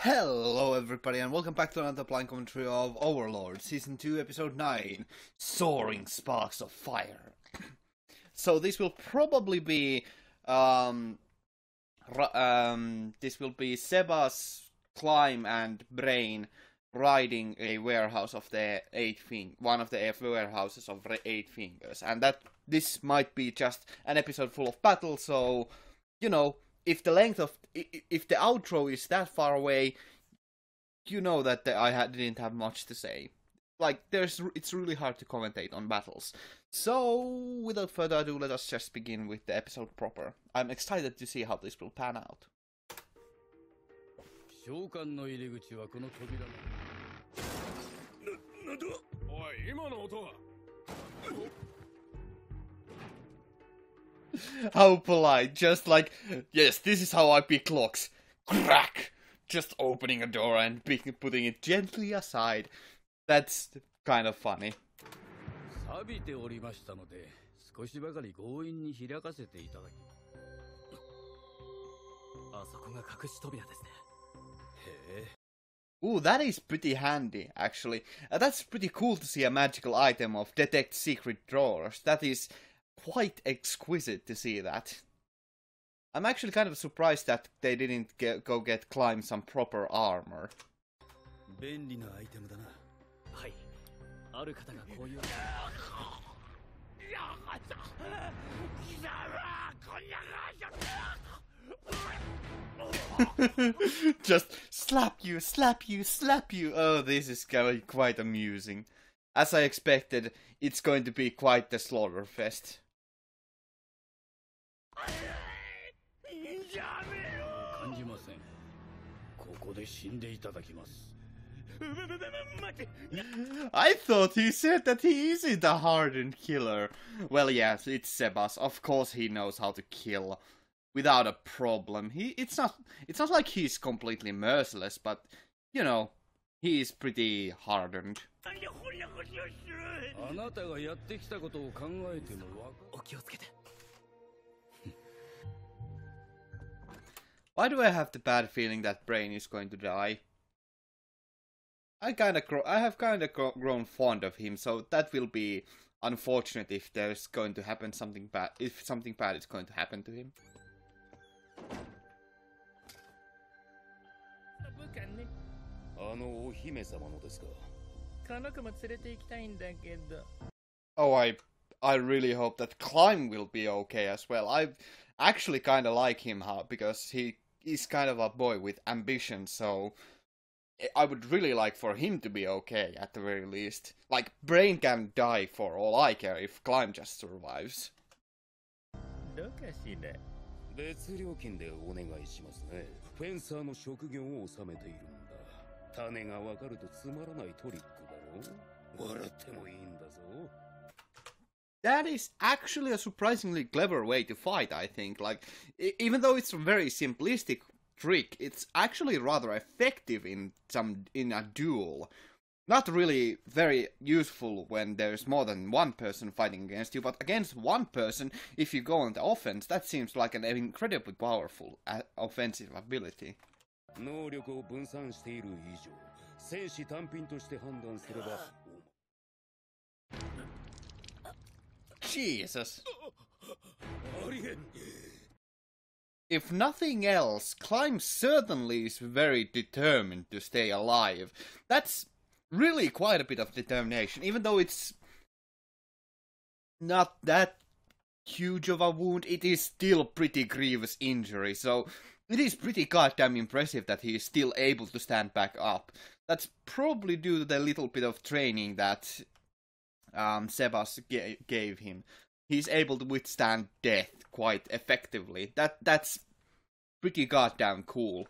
Hello everybody and welcome back to another blind commentary of Overlord, Season 2, Episode 9, Soaring Sparks of Fire. So this will probably be, Sebas, Climb and Brain riding a warehouse of the one of the warehouses of 8 fingers. And that this might be just an episode full of battle, so, you know, if the outro is that far away, you know that I didn't have much to say. Like, it's really hard to commentate on battles. So, without further ado, let us just begin with the episode proper. I'm excited to see how this will pan out. How polite, just like, yes, this is how I pick locks. Crack! Just opening a door and putting it gently aside. That's kind of funny. Ooh, that is pretty handy, actually. That's pretty cool to see a magical item of detect secret drawers. That is quite exquisite to see that. I'm actually kind of surprised that they didn't go get Climb some proper armor. Just slap you, slap you, slap you. Oh, this is quite amusing. As I expected, it's going to be quite the slaughter fest. I thought he said that he isn't a hardened killer. Well, yes, it's Sebas. Of course he knows how to kill without a problem. It's not like he's completely merciless, but you know, he is pretty hardened. Why do I have the bad feeling that Brain is going to die? I have kinda grown fond of him, so that will be unfortunate if there's going to happen something bad. If something bad is going to happen to him. Oh, I really hope that Climb will be okay as well. I actually kind of like him because he is kind of a boy with ambition, so I would really like for him to be okay at the very least. Like, Brain can die for all I care if Climb just survives. That is actually a surprisingly clever way to fight, I think. Like, even though it's a very simplistic trick, it's actually rather effective in a duel. Not really very useful when there's more than one person fighting against you, but against one person, if you go on the offense, that seems like an incredibly powerful offensive ability. Jesus. If nothing else, Climb certainly is very determined to stay alive. That's really quite a bit of determination, even though it's not that huge of a wound, it is still pretty grievous injury, so it is pretty goddamn impressive that he is still able to stand back up. That's probably due to the little bit of training that Sebas gave him. He's able to withstand death quite effectively. That's pretty goddamn cool.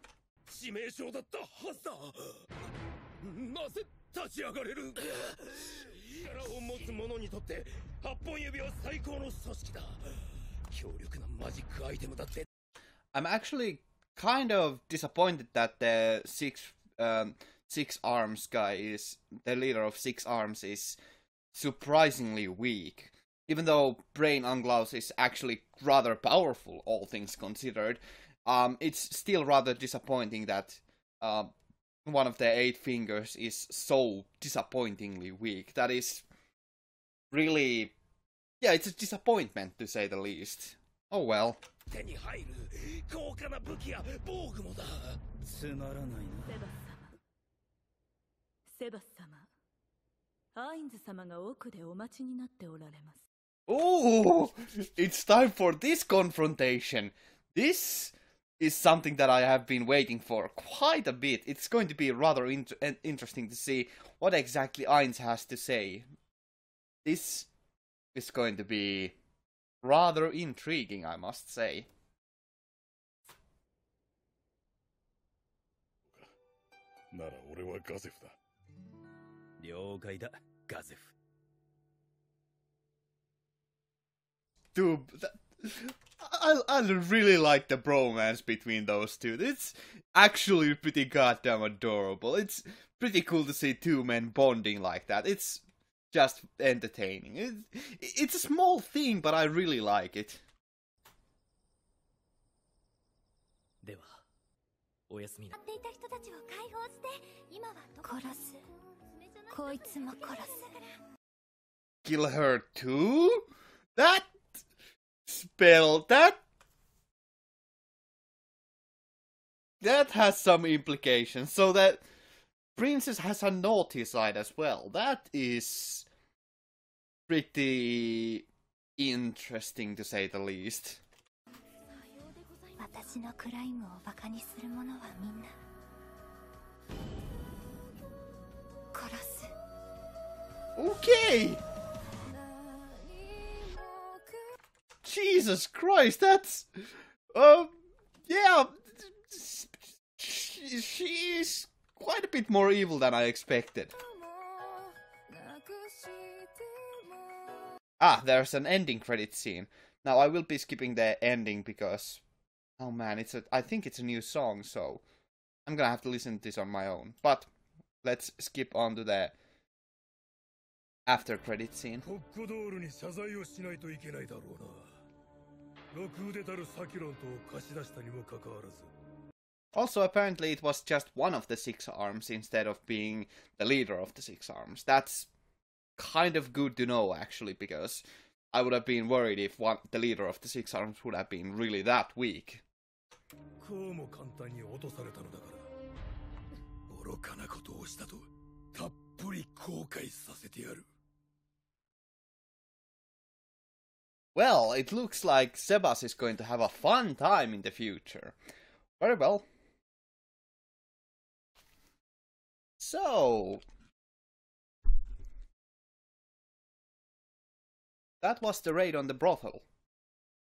I'm actually kind of disappointed that the six arms guy is the leader of 6 arms is surprisingly weak. Even though Brain Unglaus is actually rather powerful, all things considered, it's still rather disappointing that one of their 8 fingers is so disappointingly weak. That is really, yeah, it's a disappointment to say the least. Oh well. 手に入る高価な武器や防具もだ。つまらないな。セバス様、アインズ様が奥でお待ちになっておられます。 Oh, it's time for this confrontation. This is something that I have been waiting for quite a bit. It's going to be rather interesting to see what exactly Ainz has to say. This is going to be rather intriguing, I must say. なら俺はガゼフだ。了解だ、ガゼフ。Dude, I really like the bromance between those two. It's actually pretty goddamn adorable. It's pretty cool to see two men bonding like that. It's just entertaining. It's a small thing, but I really like it. では、おやすみな。待っていた人たちを解放して、今は殺す。こいつも殺す。Kill her too? That spell, that has some implications. So that Princess has a naughty side as well. That is pretty interesting to say the least. 私のクライムをバカにする者はみんな殺す。 Okay! Jesus Christ, that's... yeah... She's quite a bit more evil than I expected. Ah, there's an ending credit scene. Now, I will be skipping the ending because... Oh man, I think it's a new song, so... I'm gonna have to listen to this on my own. But, let's skip on to the... after credit scene. Also, apparently it was just one of the 6 arms instead of being the leader of the 6 arms. That's kind of good to know, actually, because I would have been worried if the leader of the 6 arms would have been really that weak. Well, it looks like Sebas is going to have a fun time in the future. Very well. So... that was the raid on the brothel.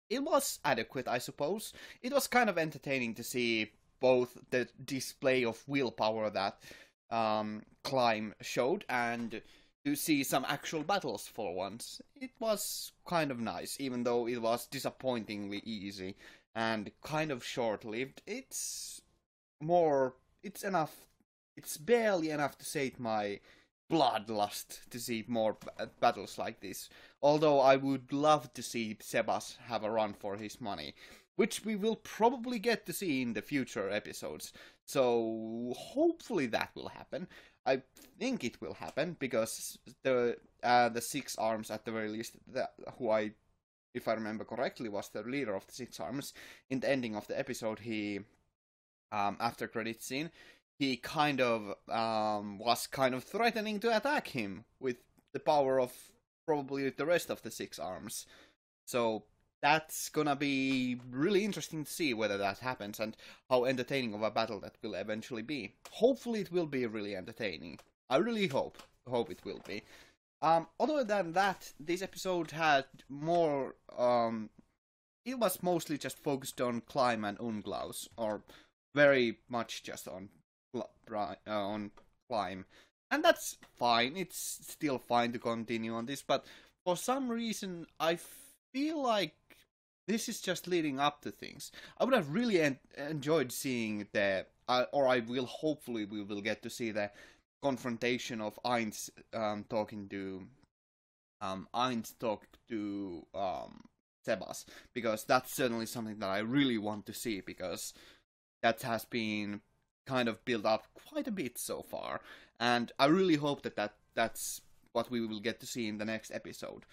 It was adequate, I suppose. It was kind of entertaining to see both the display of willpower that Climb showed and to see some actual battles for once. It was kind of nice, even though it was disappointingly easy and kind of short-lived. It's enough. It's barely enough to sate my bloodlust to see more battles like this. Although I would love to see Sebas have a run for his money, which we will probably get to see in the future episodes. So hopefully that will happen. I think it will happen because the 6 arms at the very least, who if I remember correctly, was the leader of the 6 arms. In the ending of the episode, he after credit scene, he kind of was kind of threatening to attack him with the power of probably the rest of the 6 arms. So that's gonna be really interesting to see whether that happens and how entertaining of a battle that will eventually be. Hopefully it will be really entertaining. I really hope it will be. Other than that, this episode had more... it was mostly just focused on Climb and Unglaus, or very much just on Climb. And that's fine, it's still fine to continue on this, but for some reason I feel like this is just leading up to things. I would have really enjoyed seeing or hopefully we will get to see the confrontation of Ainz talking to Sebas, because that's certainly something that I really want to see, because that has been kind of built up quite a bit so far, and I really hope that that's what we will get to see in the next episode,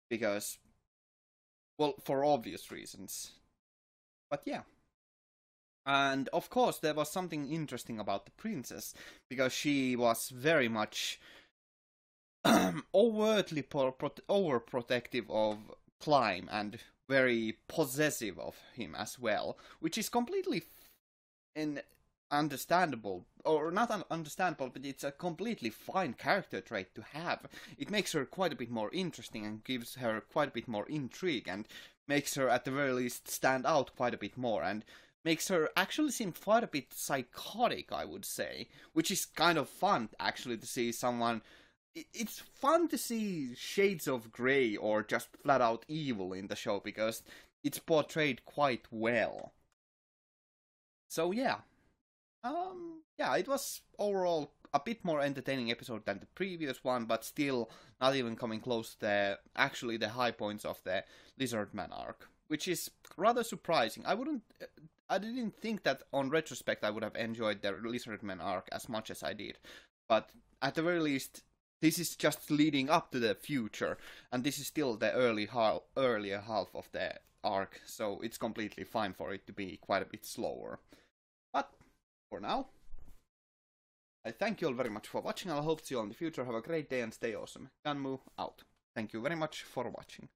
because, well, for obvious reasons. But yeah. And of course there was something interesting about the princess, because she was very much overtly overprotective of Climb and very possessive of him as well, which is completely understandable, or not understandable, but it's a completely fine character trait to have. It makes her quite a bit more interesting and gives her quite a bit more intrigue, and makes her at the very least stand out quite a bit more, and makes her actually seem quite a bit psychotic, I would say, which is kind of fun actually to see someone. It's fun to see shades of grey or just flat out evil in the show, because it's portrayed quite well. So yeah. Yeah, it was overall a bit more entertaining episode than the previous one, but still not even coming close to the high points of the Lizardman arc, which is rather surprising. I didn't think that on retrospect I would have enjoyed the Lizardman arc as much as I did, but at the very least, this is just leading up to the future, and this is still the earlier half of the arc, so it's completely fine for it to be quite a bit slower. But for now, I thank you all very much for watching. I hope to see you all in the future. Have a great day and stay awesome. Ganmu out. Thank you very much for watching.